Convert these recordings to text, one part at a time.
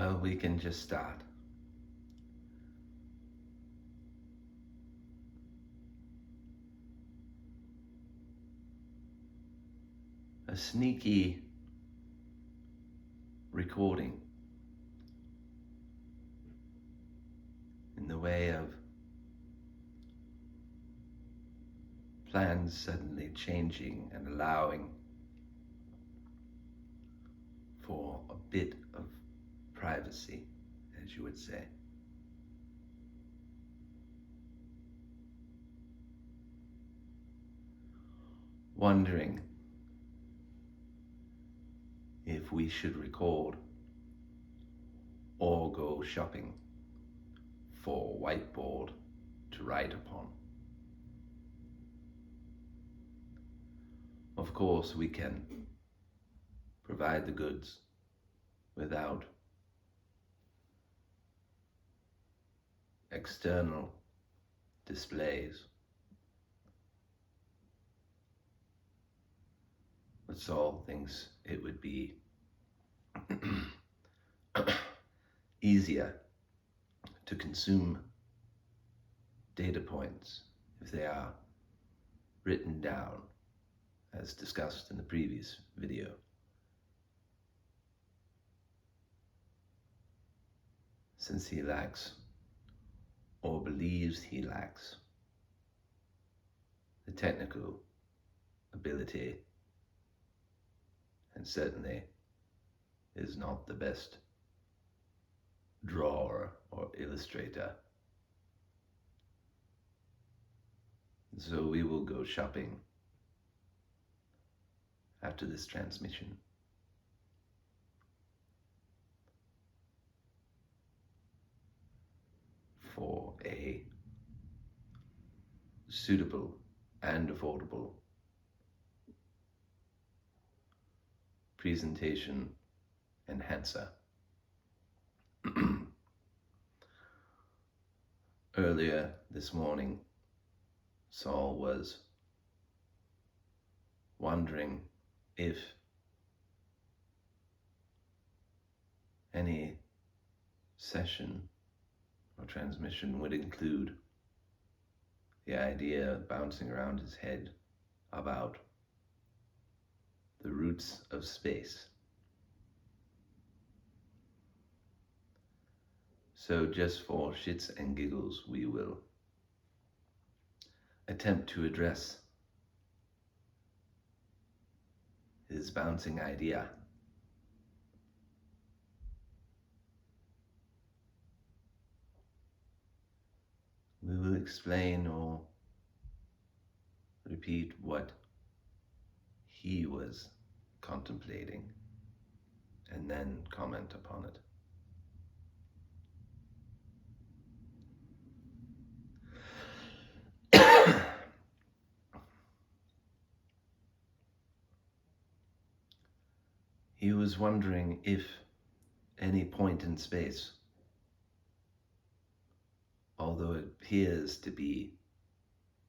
Well, we can just start. A sneaky recording in the way of plans suddenly changing and allowing for a bit of privacy, as you would say. Wondering if we should record or go shopping for a whiteboard to write upon. Of course, we can provide the goods without external displays. But Saul thinks it would be easier to consume data points if they are written down, as discussed in the previous video. Since he lacks, or believes he lacks, the technical ability, and certainly is not the best drawer or illustrator. So we will go shopping after this transmission. For a suitable and affordable presentation enhancer. Earlier this morning, Saul was wondering if any session or transmission would include the idea bouncing around his head about the roots of space. So just for shits and giggles, we will attempt to address his bouncing idea. We will explain or repeat what he was contemplating and then comment upon it. He was wondering if any point in space, although it appears to be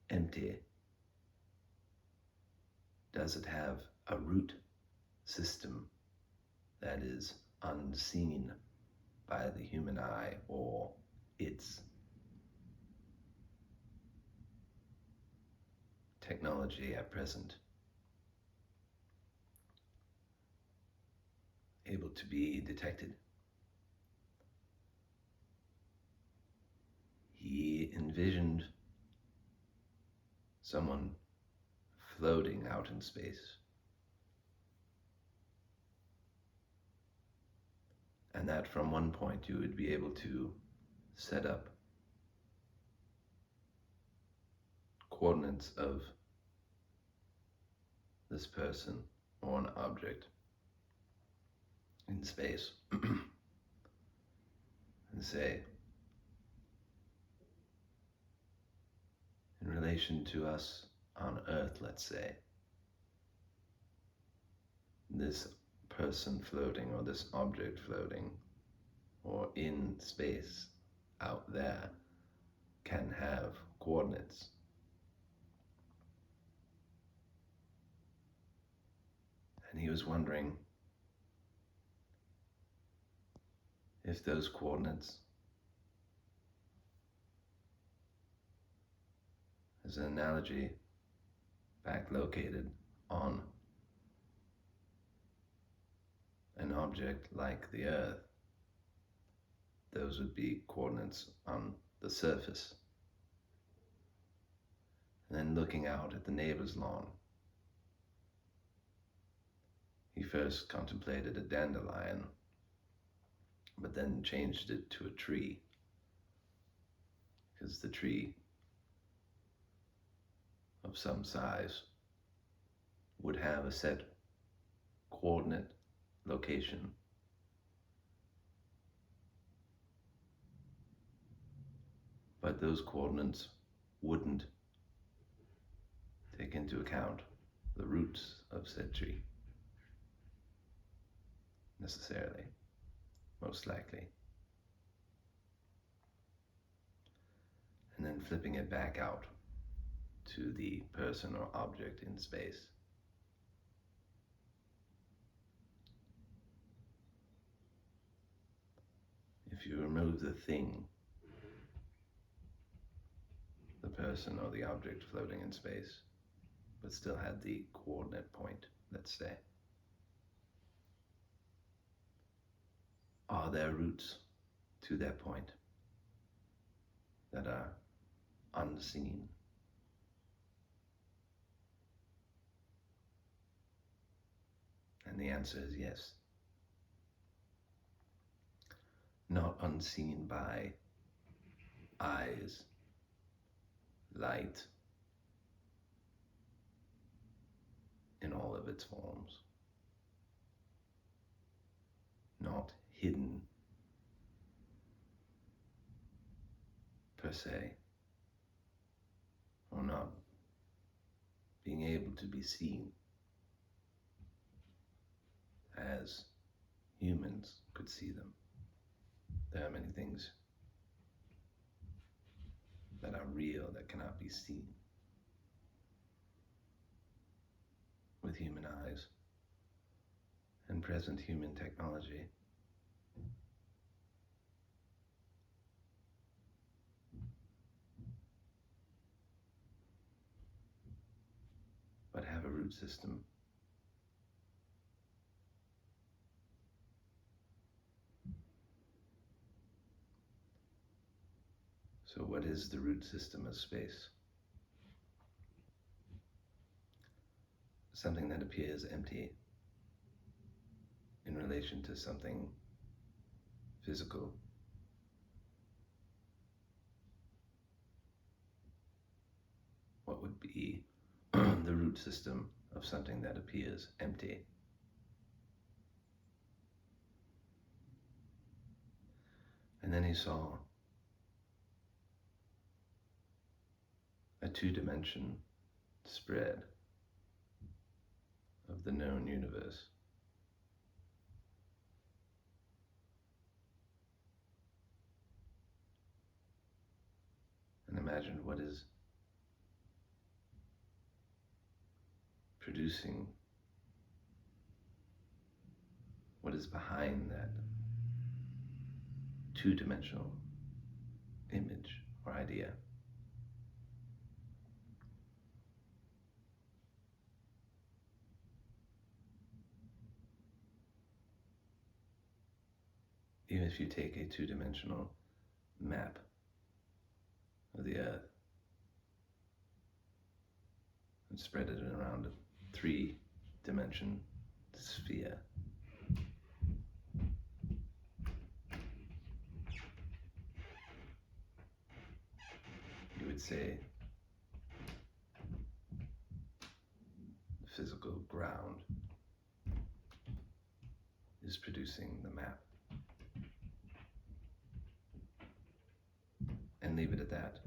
empty, does it have a root system that is unseen by the human eye or its technology at present able to be detected? He envisioned someone floating out in space, and that from one point you would be able to set up coordinates of this person or an object in space and say, in relation to us on Earth, let's say, this person floating or this object floating or in space out there can have coordinates. And he was wondering if those coordinates as an analogy back located on an object like the Earth, those would be coordinates on the surface. And then looking out at the neighbor's lawn, he first contemplated a dandelion, but then changed it to a tree, because the tree of some size would have a set coordinate location. But those coordinates wouldn't take into account the roots of said tree, necessarily, most likely. And then flipping it back out to the person or object in space. If you remove the thing, the person or the object floating in space, but still had the coordinate point, let's say, are there roots to that point that are unseen? And the answer is yes. Not unseen by eyes, light, in all of its forms. Not hidden per se, or not being able to be seen as humans could see them. There are many things that are real that cannot be seen with human eyes and present human technology. But have a root system. So what is the root system of space? Something that appears empty in relation to something physical. What would be the root system of something that appears empty? And then he saw a two-dimension spread of the known universe. And imagine what is producing, what is behind that two-dimensional image or idea. Even if you take a two-dimensional map of the Earth and spread it around a three-dimension sphere, you would say the physical ground is producing the map. And leave it at that.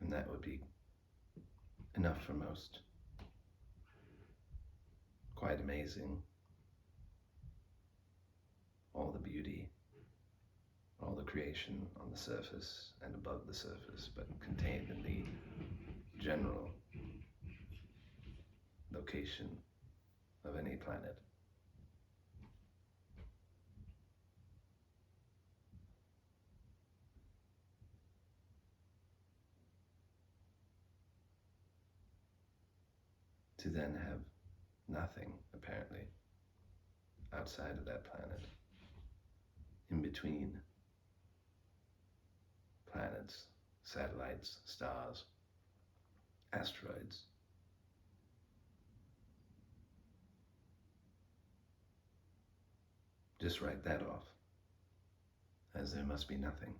And that would be enough for most. Quite amazing. All the beauty, all the creation on the surface and above the surface, but contained in the general location of any planet. To then have nothing, apparently, outside of that planet, in between planets, satellites, stars, asteroids. Just write that off, as there must be nothing,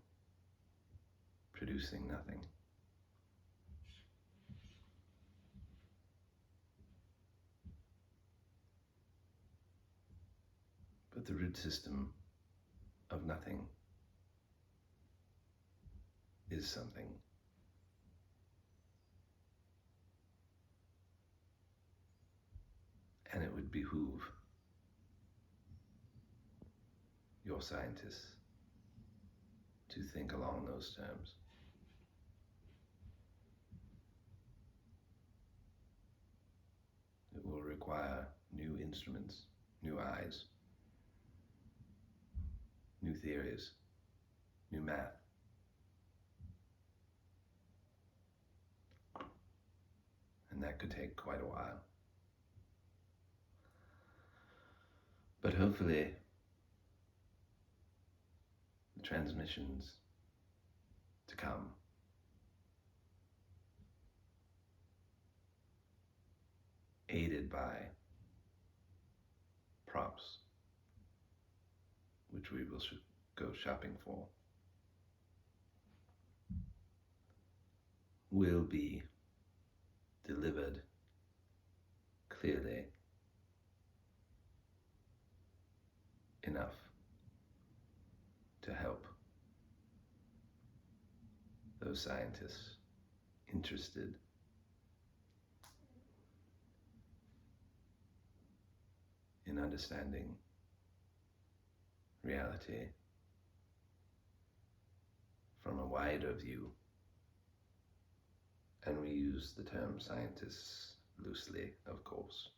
producing nothing. But the root system of nothing is something. And it would behoove your scientists to think along those terms. It will require new instruments, new eyes, new theories, new math. And that could take quite a while. But hopefully, the transmissions to come aided by props, which we will go shopping for, will be delivered clearly enough to help those scientists interested in understanding reality from a wider view. And we use the term scientists loosely, of course.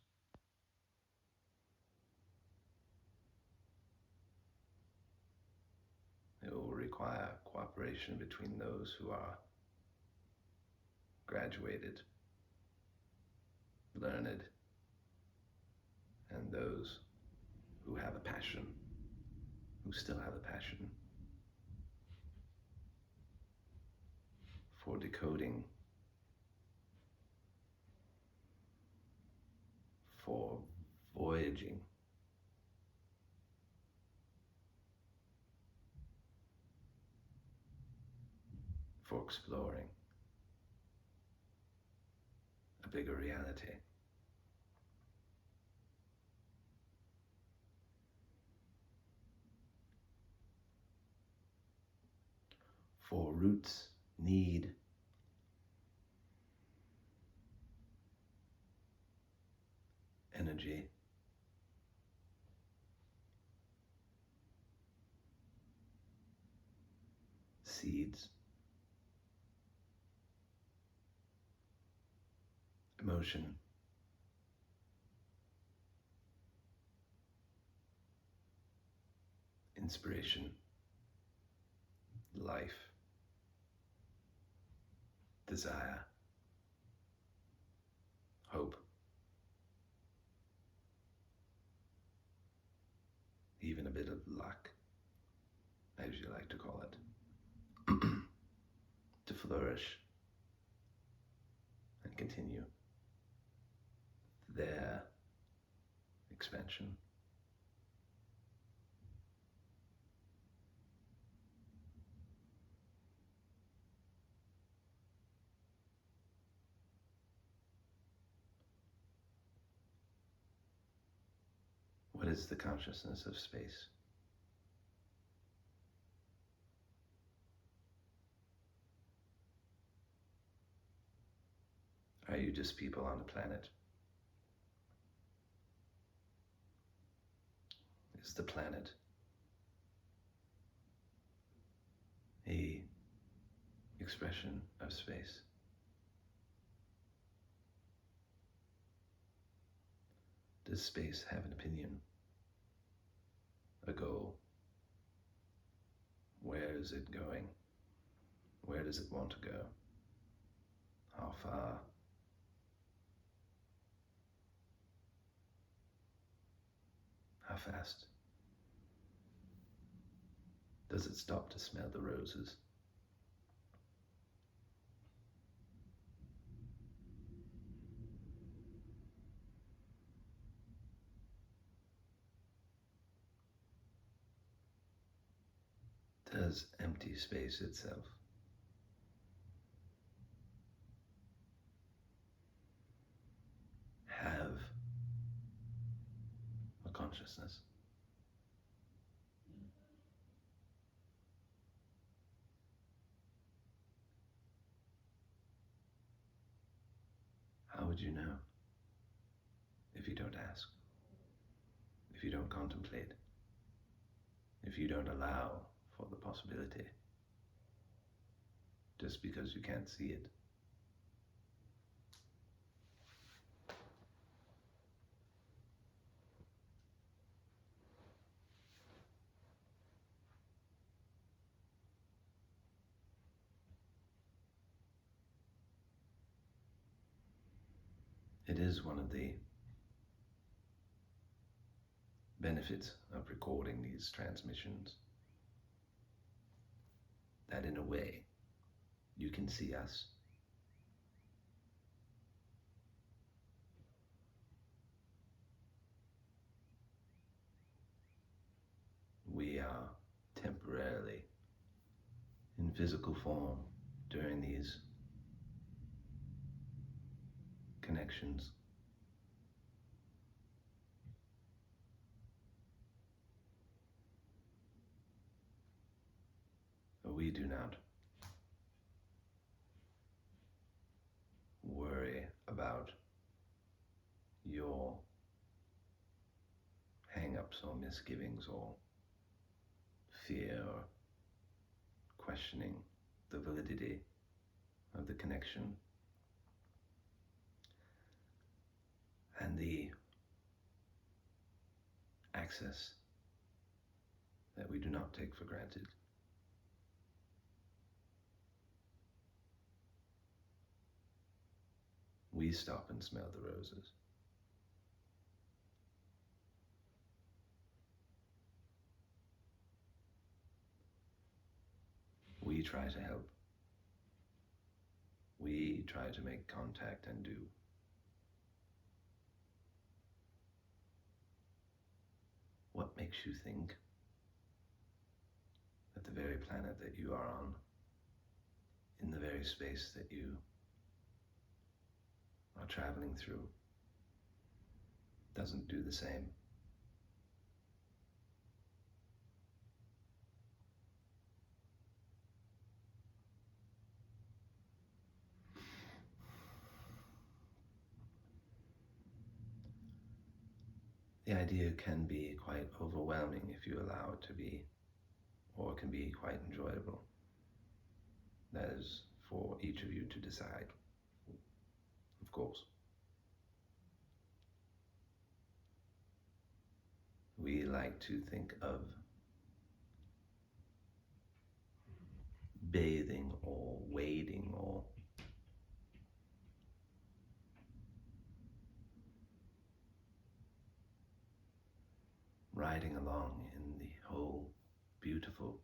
It will require cooperation between those who are graduated, learned, and those who have a passion, who still have a passion for decoding, for voyaging, for exploring a bigger reality. For roots need energy, seeds, emotion, inspiration, life, desire, hope, even a bit of luck, as you like to call it, to flourish and continue their expansion. What is the consciousness of space? Are you just people on the planet? Is the planet a expression of space? Does space have an opinion? A goal? Where is it going? Where does it want to go? How far? How fast? Does it stop to smell the roses? Does empty space itself have a consciousness? How would you know if you don't ask, if you don't contemplate, if you don't allow for the possibility, just because you can't see it? It is one of the benefits of recording these transmissions that, in a way, you can see us. We are temporarily in physical form during these connections. But we do not worry about your hang-ups or misgivings or fear or questioning the validity of the connection and the access that we do not take for granted. We stop and smell the roses. We try to help. We try to make contact and do. What makes you think that the very planet that you are on, in the very space that you are traveling through, doesn't do the same? The idea can be quite overwhelming if you allow it to be, or it can be quite enjoyable. That is for each of you to decide, of course. We like to think of bathing or wading or riding along in the whole beautiful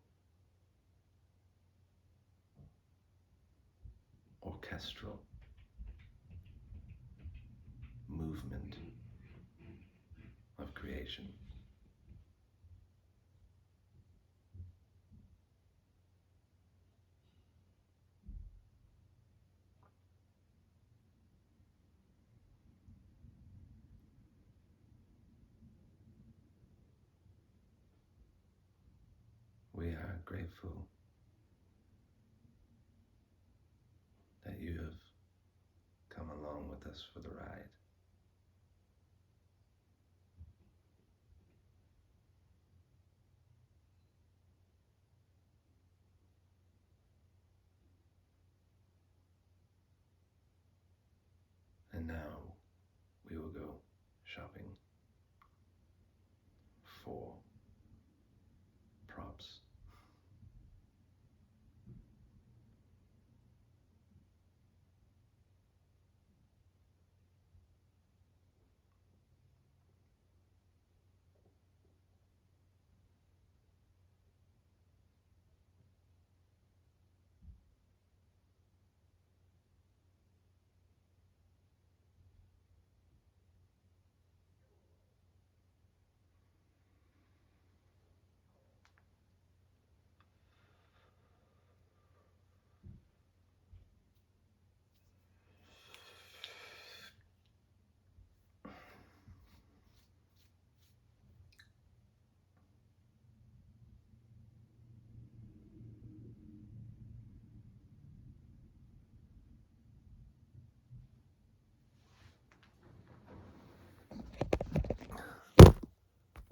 orchestral movement of creation. We are grateful that you have come along with us for the ride. And now we will go shopping. for